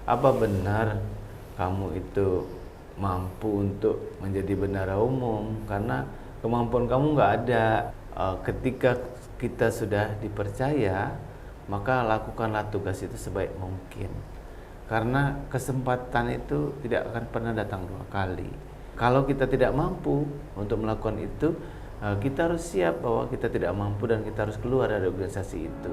apa benar kamu itu mampu untuk menjadi bendahara umum? Karena kemampuan kamu nggak ada. Ketika kita sudah dipercaya, maka lakukanlah tugas itu sebaik mungkin. Karena kesempatan itu tidak akan pernah datang dua kali. Kalau kita tidak mampu untuk melakukan itu, kita harus siap bahwa kita tidak mampu dan kita harus keluar dari organisasi itu.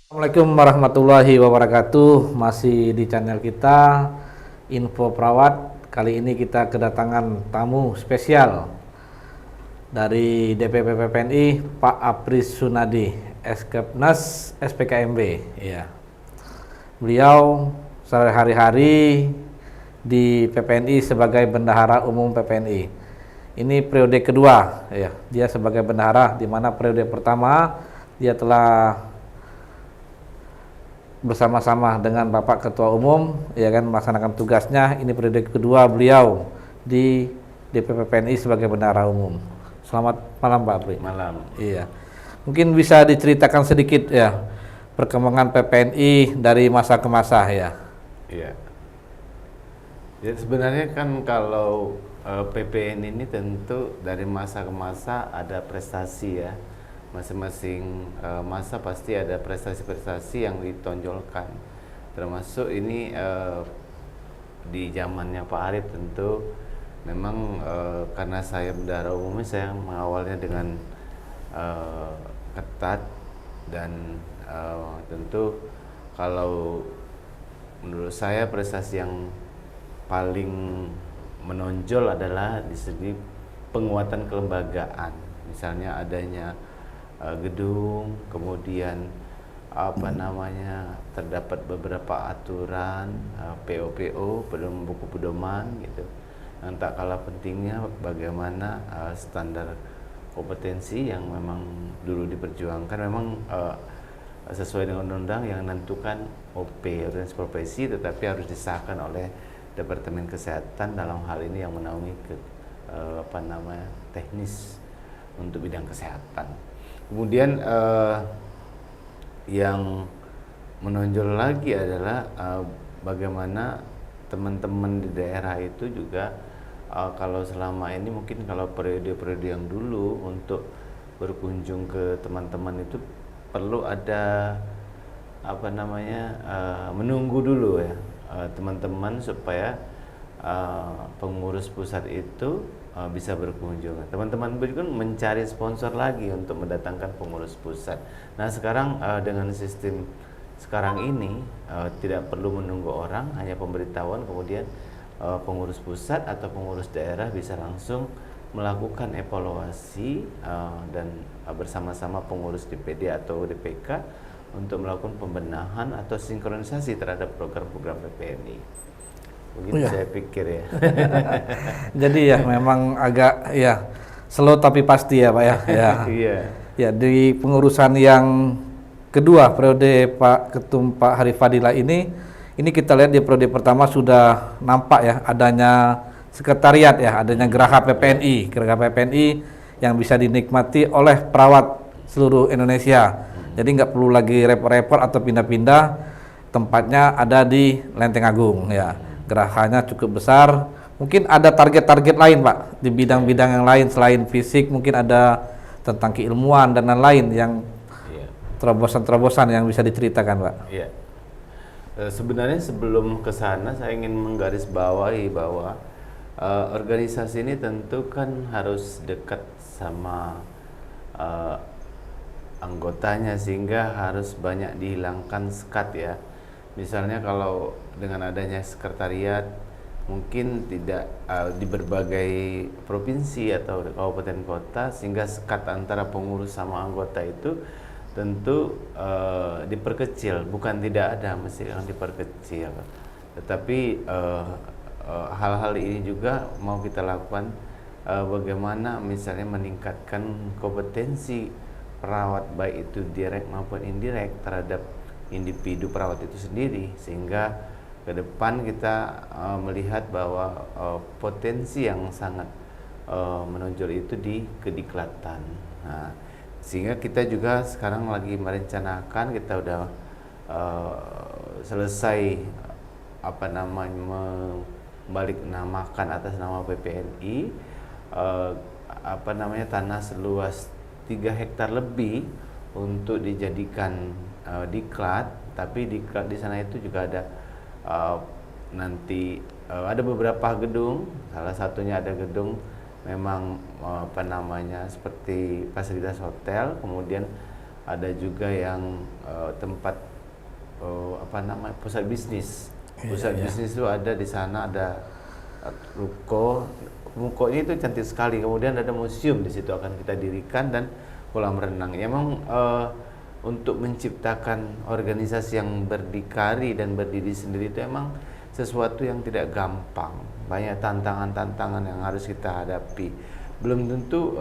Assalamualaikum warahmatullahi wabarakatuh. Masih di channel kita Info Perawat. Kali ini kita kedatangan tamu spesial dari DPP PPNI, Pak Apris Sunadi, Eskepnas SPKMB. Ya. Beliau sehari-hari di PPNI sebagai Bendahara Umum PPNI. Ini periode kedua, ya. Dia sebagai bendahara, di mana periode pertama dia telah bersama-sama dengan Bapak Ketua Umum, ya kan, melaksanakan tugasnya. Ini periode kedua beliau di DPP PPNI sebagai bendahara umum. Selamat malam, Pak Apri. Malam. Iya. Mungkin bisa diceritakan sedikit ya perkembangan PPNI dari masa ke masa ya. Iya. Ya sebenarnya kan kalau PPNI ini tentu dari masa ke masa ada prestasi ya. Masing-masing masa pasti ada prestasi-prestasi yang ditonjolkan, termasuk ini di zamannya Pak Arif tentu memang karena saya bendahara umumnya, saya mengawalnya dengan ketat dan tentu kalau menurut saya prestasi yang paling menonjol adalah di segi penguatan kelembagaan, misalnya adanya gedung, kemudian terdapat beberapa aturan PO buku pedoman gitu. Yang tak kalah pentingnya bagaimana standar kompetensi yang memang dulu diperjuangkan memang sesuai dengan undang-undang yang menentukan OP, organisasi profesi, tetapi harus disahkan oleh Departemen Kesehatan dalam hal ini yang menaungi teknis untuk bidang kesehatan. Kemudian yang menonjol lagi adalah bagaimana teman-teman di daerah itu juga kalau selama ini mungkin kalau periode-periode yang dulu untuk berkunjung ke teman-teman itu perlu ada menunggu dulu ya teman-teman supaya pengurus pusat itu bisa berkunjung. Teman-teman juga mencari sponsor lagi untuk mendatangkan pengurus pusat. Nah sekarang dengan sistem sekarang ini tidak perlu menunggu orang, hanya pemberitahuan, kemudian pengurus pusat atau pengurus daerah bisa langsung melakukan evaluasi dan bersama-sama pengurus DPD atau DPK untuk melakukan pembenahan atau sinkronisasi terhadap program-program PPNI. Begitu saya pikir ya. Jadi ya memang agak ya slow tapi pasti ya Pak ya. Ya. Iya. Ya di pengurusan yang kedua periode Pak Ketum Pak Harif Fadilah ini kita lihat di periode pertama sudah nampak ya adanya sekretariat ya, adanya Geraha PPNI yang bisa dinikmati oleh perawat seluruh Indonesia. Jadi nggak perlu lagi repot-repot atau pindah-pindah, tempatnya ada di Lenteng Agung ya. Gerahanya cukup besar. Mungkin ada target-target lain Pak di bidang-bidang yang lain selain fisik, mungkin ada tentang keilmuan dan lain-lain yang terobosan-terobosan yang bisa diceritakan Pak. Iya. Sebenarnya sebelum ke sana saya ingin menggarisbawahi bahwa organisasi ini tentu kan harus dekat sama anggotanya, sehingga harus banyak dihilangkan sekat ya. Misalnya kalau dengan adanya sekretariat mungkin tidak di berbagai provinsi atau kabupaten kota, sehingga sekat antara pengurus sama anggota itu tentu diperkecil, bukan tidak ada, mesti yang diperkecil. Tetapi hal-hal ini juga mau kita lakukan bagaimana misalnya meningkatkan kompetensi perawat baik itu direct maupun indirect terhadap individu perawat itu sendiri, sehingga ke depan kita melihat bahwa potensi yang sangat menonjol itu di kediklatan. Nah, sehingga kita juga sekarang lagi merencanakan, kita udah selesai membalik namakan atas nama PPNI tanah seluas 3 hektar lebih untuk dijadikan diklat, tapi diklat di sana itu juga ada nanti ada beberapa gedung, salah satunya ada gedung memang seperti fasilitas hotel, kemudian ada juga yang tempat pusat bisnis. Pusat bisnis itu ada di sana, ada rukonya itu cantik sekali. Kemudian ada museum di situ akan kita dirikan dan kolam renang. Ya, memang untuk menciptakan organisasi yang berdikari dan berdiri sendiri itu emang sesuatu yang tidak gampang. Banyak tantangan-tantangan yang harus kita hadapi. Belum tentu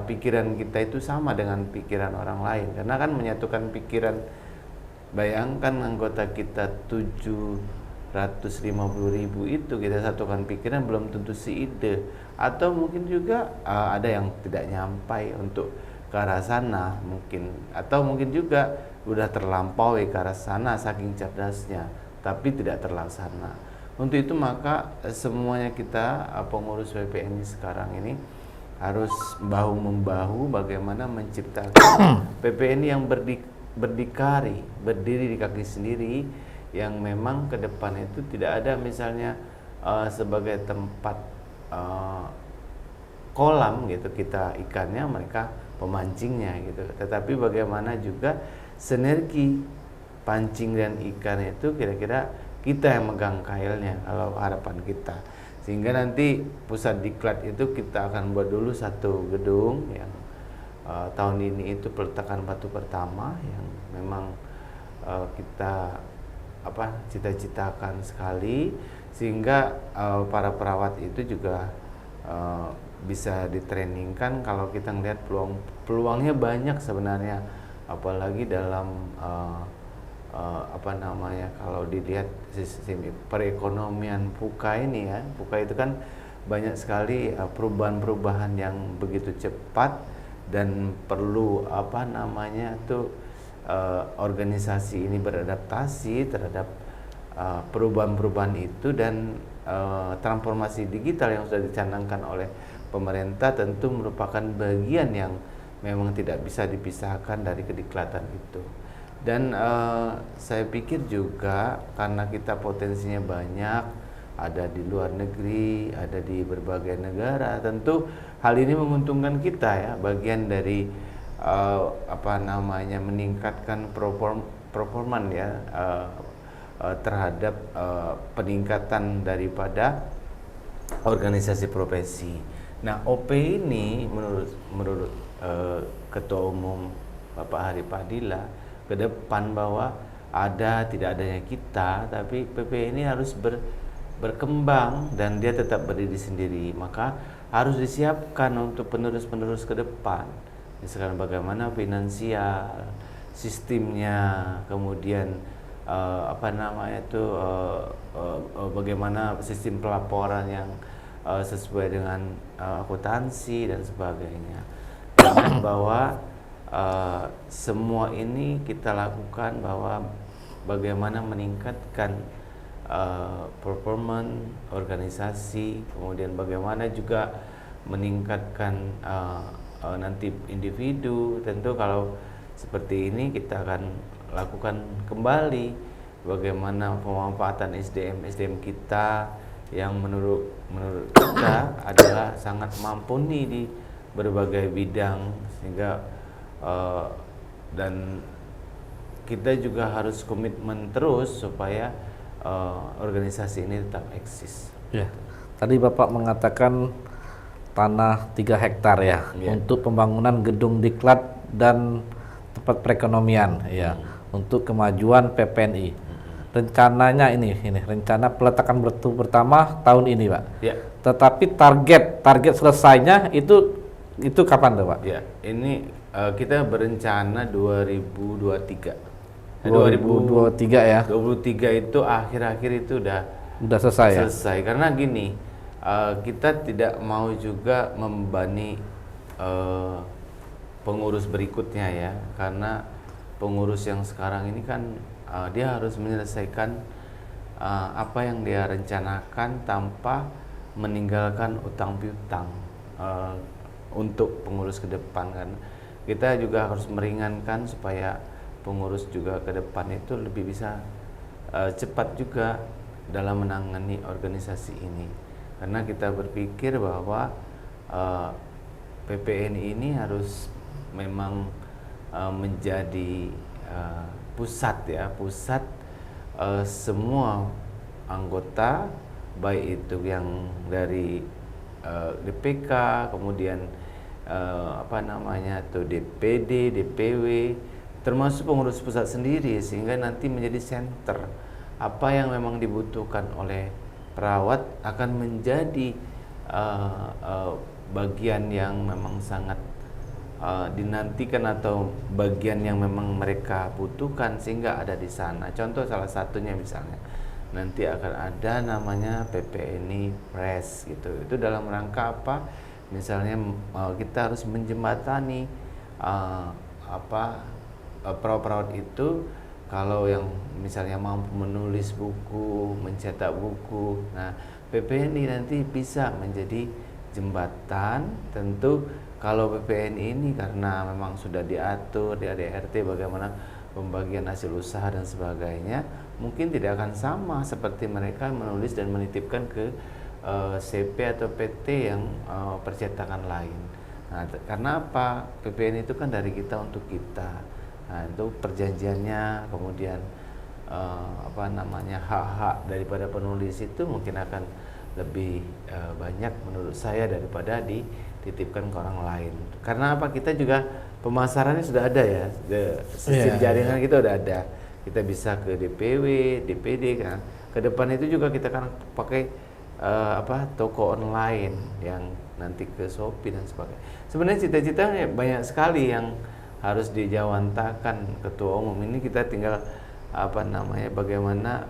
pikiran kita itu sama dengan pikiran orang lain, karena kan menyatukan pikiran. Bayangkan anggota kita 750.000 itu kita satukan pikiran, belum tentu seide, atau mungkin juga ada yang tidak nyampai untuk ke arah sana mungkin, atau mungkin juga sudah terlampaui ke arah sana saking cerdasnya, tapi tidak terlaksana. Untuk itu maka semuanya kita pengurus PPNI sekarang ini harus bahu membahu bagaimana menciptakan PPNI yang berdikari, berdiri di kaki sendiri, yang memang ke depan itu tidak ada misalnya sebagai tempat kolam gitu kita ikannya, mereka pemancingnya gitu, tetapi bagaimana juga sinergi pancing dan ikan itu kira-kira kita yang megang kailnya kalau harapan kita, sehingga nanti pusat diklat itu kita akan buat dulu satu gedung yang tahun ini itu peletakan batu pertama yang memang kita cita-citakan sekali, sehingga para perawat itu juga bisa ditrainingkan. Kalau kita melihat peluangnya banyak sebenarnya, apalagi dalam kalau dilihat sistem perekonomian Puka ini ya, Puka itu kan banyak sekali perubahan-perubahan yang begitu cepat dan perlu organisasi ini beradaptasi terhadap perubahan-perubahan itu, dan transformasi digital yang sudah dicanangkan oleh pemerintah tentu merupakan bagian yang memang tidak bisa dipisahkan dari kediklatan itu. Dan saya pikir juga karena kita potensinya banyak, ada di luar negeri, ada di berbagai negara, tentu hal ini menguntungkan kita ya, bagian dari meningkatkan performan ya terhadap peningkatan daripada organisasi profesi. Nah, OP ini menurut Ketua Umum Bapak Hari Padilla ke depan bahwa tidak adanya kita, tapi PP ini harus berkembang dan dia tetap berdiri sendiri, maka harus disiapkan untuk penerus-penerus ke depan. Misalkan bagaimana finansial, sistemnya, kemudian bagaimana sistem pelaporan yang sesuai dengan akuntansi dan sebagainya. Dan bahwa semua ini kita lakukan bahwa bagaimana meningkatkan performa organisasi, kemudian bagaimana juga meningkatkan nanti individu. Tentu kalau seperti ini kita akan lakukan kembali bagaimana pemanfaatan SDM kita yang menurut kita adalah sangat mumpuni di berbagai bidang, sehingga dan kita juga harus komitmen terus supaya organisasi ini tetap eksis. Ya. Tadi Bapak mengatakan tanah 3 hektar ya, untuk pembangunan gedung diklat dan tempat perekonomian ya, untuk kemajuan PPNI. Rencananya ini rencana peletakan batu pertama tahun ini, Pak. Ya. Tetapi target selesainya itu kapan tuh, Pak? Ya, ini kita berencana 2023. 2023 ya. 2023 itu akhir-akhir itu udah Selesai ya. selesai. Karena gini, kita tidak mau juga membebani pengurus berikutnya ya, karena pengurus yang sekarang ini kan dia harus menyelesaikan apa yang dia rencanakan tanpa meninggalkan utang piutang untuk pengurus ke depan kan. Kita juga harus meringankan supaya pengurus juga ke depan itu lebih bisa cepat juga dalam menangani organisasi ini, karena kita berpikir bahwa PPNI ini harus memang menjadi pusat ya, pusat semua anggota, baik itu yang dari DPK, kemudian DPD, DPW, termasuk pengurus pusat sendiri, sehingga nanti menjadi center. Apa yang memang dibutuhkan oleh perawat akan menjadi bagian yang memang sangat dinantikan, atau bagian yang memang mereka butuhkan sehingga ada di sana. Contoh salah satunya misalnya nanti akan ada namanya PPNI Press gitu. Itu dalam rangka apa? Misalnya kita harus menjembatani perawat-perawat itu, kalau yang misalnya mampu menulis buku, mencetak buku. Nah, PPNI nanti bisa menjadi jembatan. Tentu kalau PPNI ini karena memang sudah diatur di ADRT bagaimana pembagian hasil usaha dan sebagainya, mungkin tidak akan sama seperti mereka menulis dan menitipkan ke CP atau PT yang percetakan lain. Nah, karena apa? PPNI itu kan dari kita untuk kita. Nah, itu perjanjiannya, kemudian hak-hak daripada penulis itu mungkin akan lebih banyak menurut saya daripada dititipkan ke orang lain. Karena apa? Kita juga pemasarannya sudah ada ya, sistem jaringan kita udah ada. Kita bisa ke DPW, DPD kan. Ke depan itu juga kita akan pakai toko online yang nanti ke Shopee dan sebagainya. Sebenarnya cita-citanya banyak sekali yang harus dijawantakan ketua umum ini. Kita tinggal bagaimana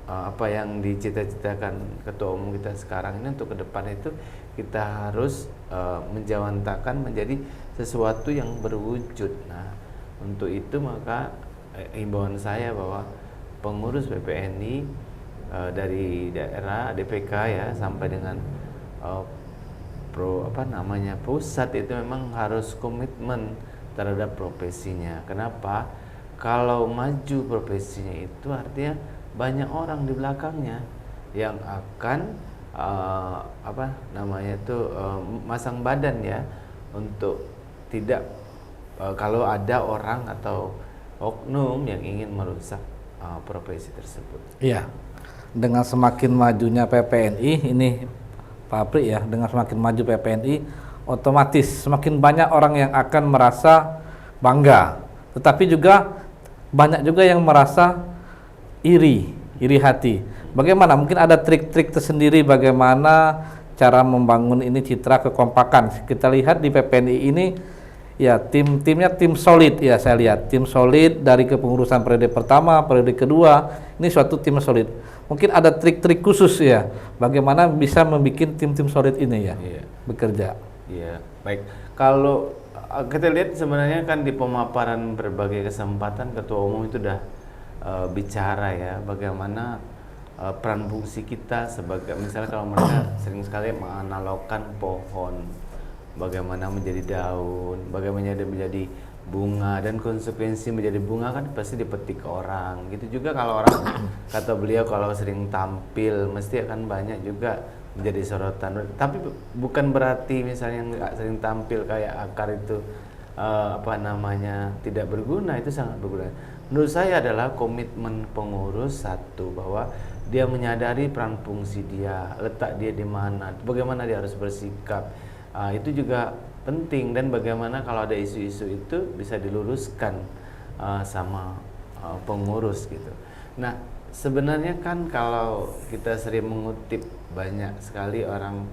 apa yang dicita-citakan ketua umum kita sekarang ini untuk ke depan itu kita harus menjawantakan menjadi sesuatu yang berwujud. Nah, untuk itu maka himbauan saya bahwa pengurus PPNI dari daerah DPK ya sampai dengan pusat itu memang harus komitmen terhadap profesinya. Kenapa? Kalau maju profesinya itu artinya banyak orang di belakangnya yang akan masang badan ya untuk tidak kalau ada orang atau oknum yang ingin merusak profesi tersebut. Iya. Dengan semakin majunya PPNI ini Pak Apri ya, dengan semakin maju PPNI otomatis semakin banyak orang yang akan merasa bangga, tetapi juga banyak juga yang merasa iri hati. Bagaimana? Mungkin ada trik-trik tersendiri bagaimana cara membangun ini citra kekompakan. Kita lihat di PPNI ini ya timnya tim solid ya, saya lihat tim solid dari kepengurusan periode pertama, periode kedua, ini suatu tim solid. Mungkin ada trik-trik khusus ya, bagaimana bisa membuat tim-tim solid ini ya, bekerja. Iya, baik. Kalau kita lihat sebenarnya kan di pemaparan berbagai kesempatan ketua umum itu sudah bicara ya, bagaimana peran fungsi kita sebagai, misalnya kalau mereka sering sekali menganalogkan pohon, bagaimana menjadi daun, bagaimana menjadi bunga, dan konsekuensi menjadi bunga kan pasti dipetik orang. Gitu juga kalau orang kata beliau kalau sering tampil mesti akan banyak juga menjadi sorotan. Tapi bukan berarti misalnya nggak sering tampil kayak akar itu tidak berguna. Itu sangat berguna. Menurut saya adalah komitmen pengurus satu, bahwa dia menyadari peran fungsi dia, letak dia di mana, bagaimana dia harus bersikap. Itu juga penting, dan bagaimana kalau ada isu-isu itu bisa diluruskan sama pengurus gitu. Nah, sebenarnya kan kalau kita sering mengutip banyak sekali orang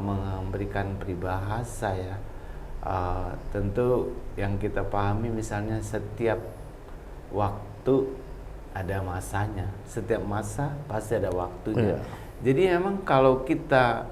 memberikan peribahasa ya, tentu yang kita pahami misalnya setiap waktu ada masanya, setiap masa pasti ada waktunya. Jadi memang kalau kita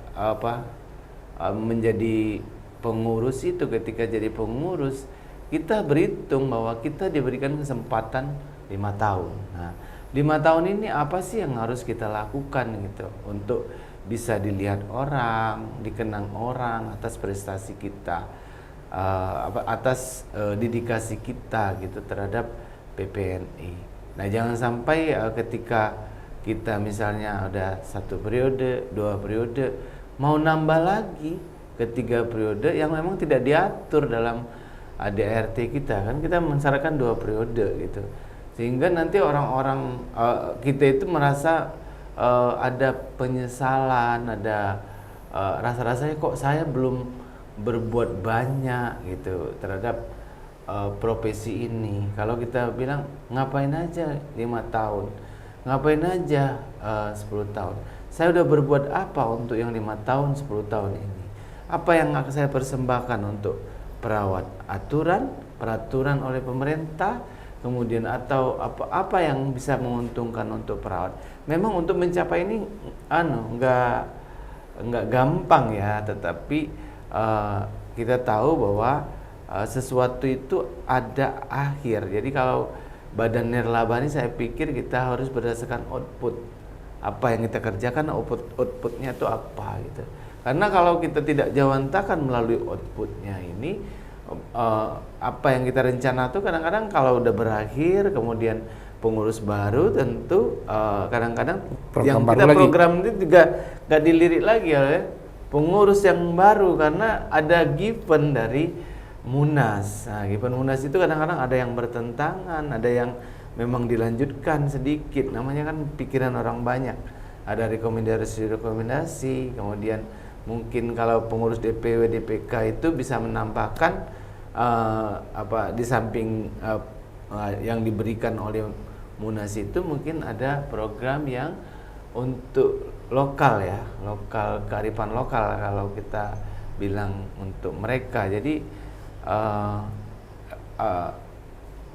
menjadi pengurus itu, ketika jadi pengurus kita berhitung bahwa kita diberikan kesempatan 5 tahun. Nah, 5 tahun ini apa sih yang harus kita lakukan gitu untuk bisa dilihat orang, dikenang orang atas prestasi kita, atas dedikasi kita gitu terhadap PPNI. Nah, jangan sampai ketika kita misalnya udah 1 periode, 2 periode, mau nambah lagi ke 3 periode yang memang tidak diatur dalam ADART kita, kan kita mensyaratkan 2 periode gitu, sehingga nanti orang-orang kita itu merasa ada penyesalan, ada rasa-rasanya kok saya belum berbuat banyak gitu terhadap profesi ini. Kalau kita bilang ngapain aja 5 tahun, ngapain aja 10 tahun, saya udah berbuat apa untuk yang 5 tahun 10 tahun ini, apa yang akan saya persembahkan untuk perawat, peraturan oleh pemerintah, kemudian atau apa yang bisa menguntungkan untuk perawat. Memang untuk mencapai ini nggak gampang ya, tetapi kita tahu bahwa sesuatu itu ada akhir. Jadi kalau badan nirlaba ini saya pikir kita harus berdasarkan output, apa yang kita kerjakan, outputnya itu apa gitu. Karena kalau kita tidak jawantakan melalui outputnya ini, apa yang kita rencana itu kadang-kadang kalau udah berakhir, kemudian pengurus baru tentu kadang-kadang yang kita program itu juga nggak dilirik lagi oleh pengurus yang baru, karena ada given dari Munas. Nah, given Munas itu kadang-kadang ada yang bertentangan, ada yang memang dilanjutkan sedikit, namanya kan pikiran orang banyak, ada rekomendasi, kemudian mungkin kalau pengurus DPW DPK itu bisa menambahkan di samping yang diberikan oleh Munas itu mungkin ada program yang untuk lokal ya, kearifan lokal kalau kita bilang untuk mereka. Jadi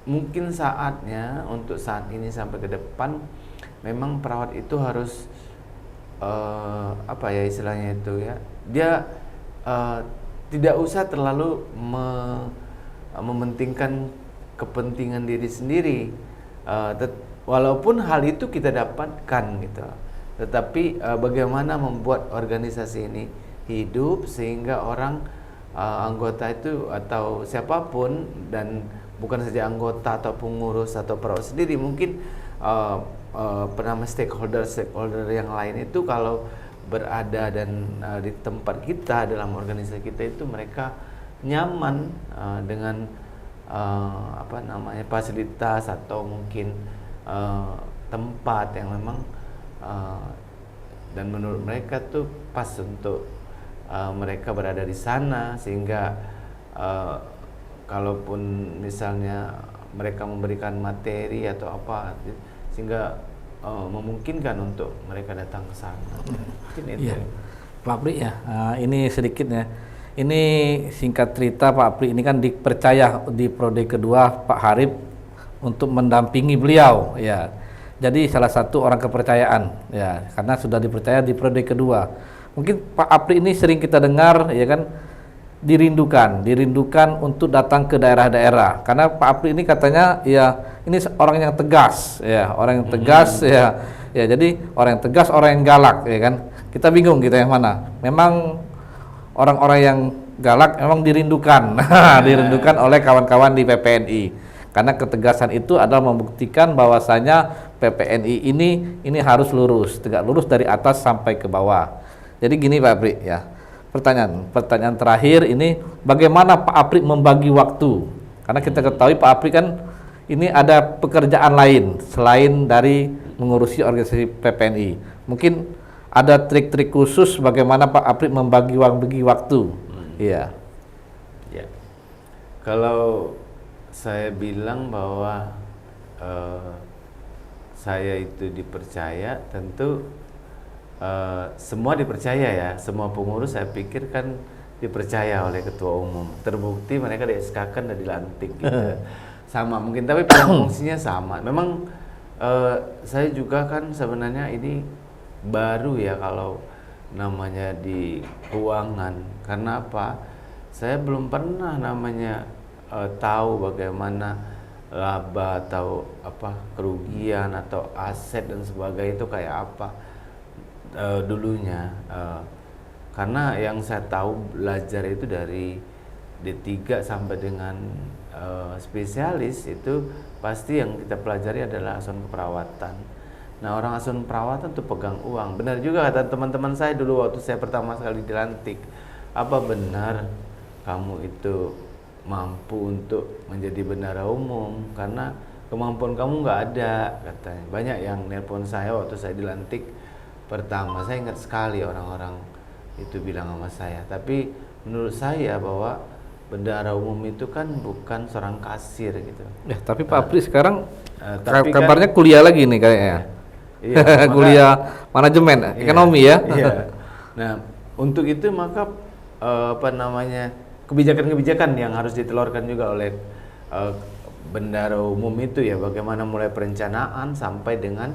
mungkin saatnya untuk saat ini sampai ke depan memang perawat itu harus istilahnya itu ya, dia tidak usah terlalu mementingkan kepentingan diri sendiri, walaupun hal itu kita dapatkan gitu, tetapi bagaimana membuat organisasi ini hidup sehingga orang anggota itu atau siapapun, dan bukan saja anggota atau pengurus atau perawat sendiri, mungkin stakeholder yang lain itu kalau berada dan di tempat kita dalam organisasi kita itu mereka nyaman dengan fasilitas atau mungkin tempat yang memang dan menurut mereka tuh pas untuk mereka berada di sana, sehingga kalaupun misalnya mereka memberikan materi atau apa, sehingga memungkinkan untuk mereka datang ke sana. Mungkin itu. Ya. Pak Apri ya, ini sedikit ya. Ini singkat cerita Pak Apri ini kan dipercaya di prode kedua Pak Harip untuk mendampingi beliau ya. Jadi salah satu orang kepercayaan ya, karena sudah dipercaya di prode kedua. Mungkin Pak Apri ini sering kita dengar ya kan, dirindukan untuk datang ke daerah-daerah, karena Pak Apri ini katanya ya ini orang yang tegas ya, ya jadi orang yang tegas, orang yang galak ya kan, kita bingung gitu yang mana. Memang orang-orang yang galak memang dirindukan dirindukan oleh kawan-kawan di PPNI, karena ketegasan itu adalah membuktikan bahwasanya PPNI ini harus lurus, tegak lurus dari atas sampai ke bawah. Jadi gini Pak Apri ya, pertanyaan terakhir ini, bagaimana Pak Apri membagi waktu? Karena kita ketahui Pak Apri kan ini ada pekerjaan lain selain dari mengurusi organisasi PPNI. Mungkin ada trik-trik khusus bagaimana Pak Apri membagi waktu? Iya. Ya. Kalau saya bilang bahwa saya itu dipercaya, tentu semua dipercaya ya, semua pengurus saya pikir kan dipercaya oleh ketua umum. Terbukti mereka di SK-kan dan dilantik gitu. Sama mungkin, tapi fungsinya sama. Memang saya juga kan sebenarnya ini baru ya kalau namanya di keuangan. Karena apa? Saya belum pernah namanya tahu bagaimana laba atau apa kerugian atau aset dan sebagainya itu kayak apa dulunya. Karena yang saya tahu belajar itu dari D3 sampai dengan spesialis itu pasti yang kita pelajari adalah asuhan keperawatan. Nah, orang asuhan perawatan tuh pegang uang. Benar juga kata teman-teman saya dulu waktu saya pertama sekali dilantik. Apa benar kamu itu mampu untuk menjadi bendahara umum? Karena kemampuan kamu nggak ada, katanya. Banyak yang nelpon saya waktu saya dilantik pertama. Saya ingat sekali orang-orang itu bilang sama saya. Tapi menurut saya bahwa bendahara umum itu kan bukan seorang kasir gitu. Ya, tapi Pak Apri sekarang tapi kabarnya kuliah lagi nih kayaknya. Iya, kuliah manajemen ekonomi ya. Iya. Nah, untuk itu maka apa namanya kebijakan-kebijakan yang harus ditelurkan juga oleh bendahara umum itu ya, bagaimana mulai perencanaan sampai dengan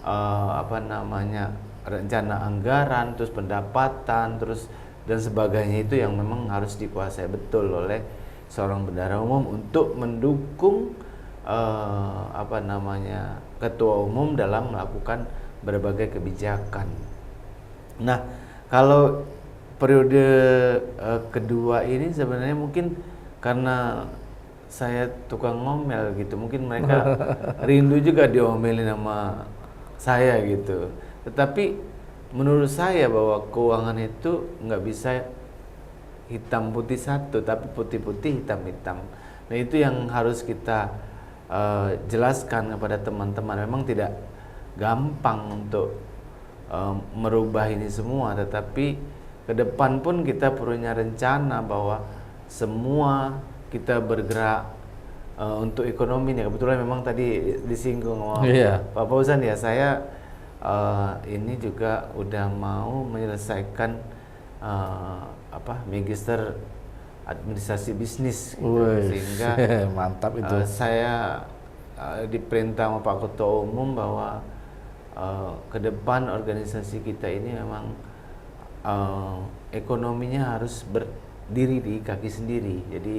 apa namanya rencana anggaran, terus pendapatan, terus dan sebagainya, itu yang memang harus dikuasai betul oleh seorang bendahara umum untuk mendukung apa namanya ketua umum dalam melakukan berbagai kebijakan. Nah, kalau periode kedua ini sebenarnya mungkin karena saya tukang ngomel gitu, mungkin mereka rindu juga diomelin sama saya gitu. Tetapi menurut saya bahwa keuangan itu nggak bisa hitam putih satu, tapi putih putih hitam hitam. Nah, itu yang harus kita jelaskan kepada teman-teman. Memang tidak gampang untuk merubah ini semua, tetapi ke depan pun kita punya rencana bahwa semua kita bergerak untuk ekonomi nih. Kebetulan memang tadi disinggung Pak Fauzan ya, saya ini juga udah mau menyelesaikan magister administrasi bisnis gitu. Sehingga mantap itu. saya diperintah sama Pak Ketua Umum bahwa ke depan organisasi kita ini memang ekonominya harus berdiri di kaki sendiri. Jadi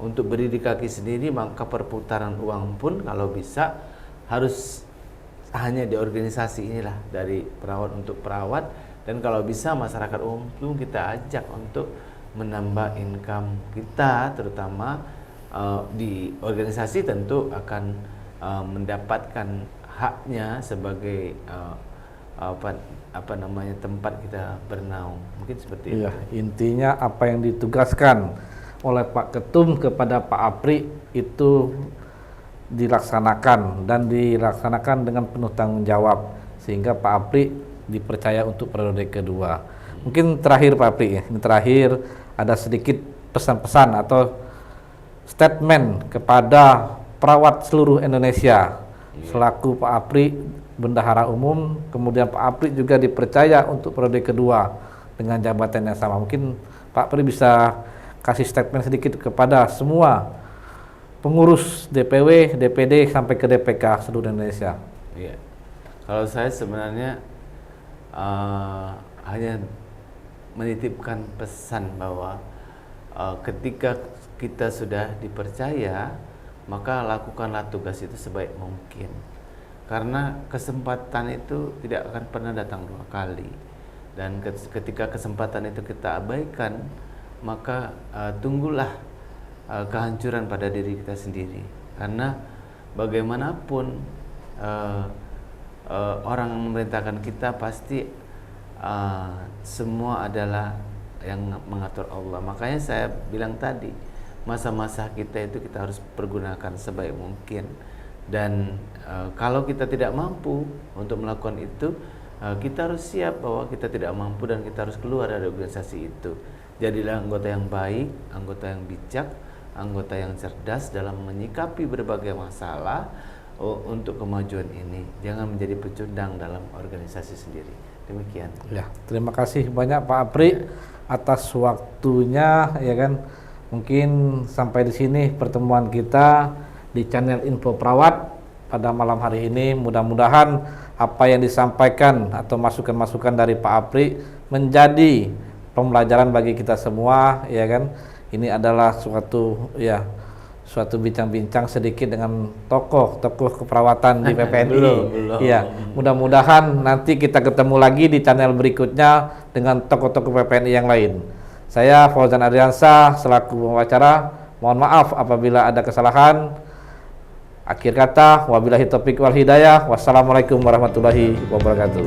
untuk berdiri di kaki sendiri, maka perputaran uang pun kalau bisa harus hanya di organisasi inilah, dari perawat untuk perawat, dan kalau bisa masyarakat umum kita ajak untuk menambah income kita, terutama di organisasi tentu akan mendapatkan haknya sebagai apa namanya tempat kita bernaung, mungkin seperti itu. Intinya apa yang ditugaskan oleh Pak Ketum kepada Pak Apri itu dilaksanakan dan dilaksanakan dengan penuh tanggung jawab, sehingga Pak Apri dipercaya untuk periode kedua. Mungkin terakhir Pak Apri, ini terakhir ada sedikit pesan-pesan atau statement kepada perawat seluruh Indonesia. Selaku Pak Apri bendahara umum, kemudian Pak Apri juga dipercaya untuk periode kedua dengan jabatan yang sama. Mungkin Pak Apri bisa kasih statement sedikit kepada semua pengurus DPW, DPD sampai ke DPK seluruh Indonesia. Iya. Kalau saya sebenarnya hanya menitipkan pesan bahwa ketika kita sudah dipercaya, maka lakukanlah tugas itu sebaik mungkin. Karena kesempatan itu tidak akan pernah datang dua kali. Dan ketika kesempatan itu kita abaikan, maka tunggulah kehancuran pada diri kita sendiri. Karena bagaimanapun orang yang memerintahkan kita pasti semua adalah yang mengatur Allah. Makanya saya bilang tadi, masa-masa kita itu kita harus pergunakan sebaik mungkin. Dan kalau kita tidak mampu untuk melakukan itu, kita harus siap bahwa kita tidak mampu dan kita harus keluar dari organisasi itu. Jadilah anggota yang baik, anggota yang bijak, anggota yang cerdas dalam menyikapi berbagai masalah untuk kemajuan ini. Jangan menjadi pecundang dalam organisasi sendiri. Demikian. Ya, terima kasih banyak Pak Apri atas waktunya ya kan. Mungkin sampai di sini pertemuan kita di channel Info Perawat pada malam hari ini. Mudah-mudahan apa yang disampaikan atau masukan-masukan dari Pak Apri menjadi pembelajaran bagi kita semua ya kan. Ini adalah suatu bincang-bincang sedikit dengan tokoh keperawatan di PPNI. Belum. Ya, mudah-mudahan nanti kita ketemu lagi di channel berikutnya dengan tokoh-tokoh PPNI yang lain. Saya Fauzan Adriansyah selaku pembicara, mohon maaf apabila ada kesalahan. Akhir kata, wabillahi taufiq wal hidayah. Wassalamualaikum warahmatullahi wabarakatuh.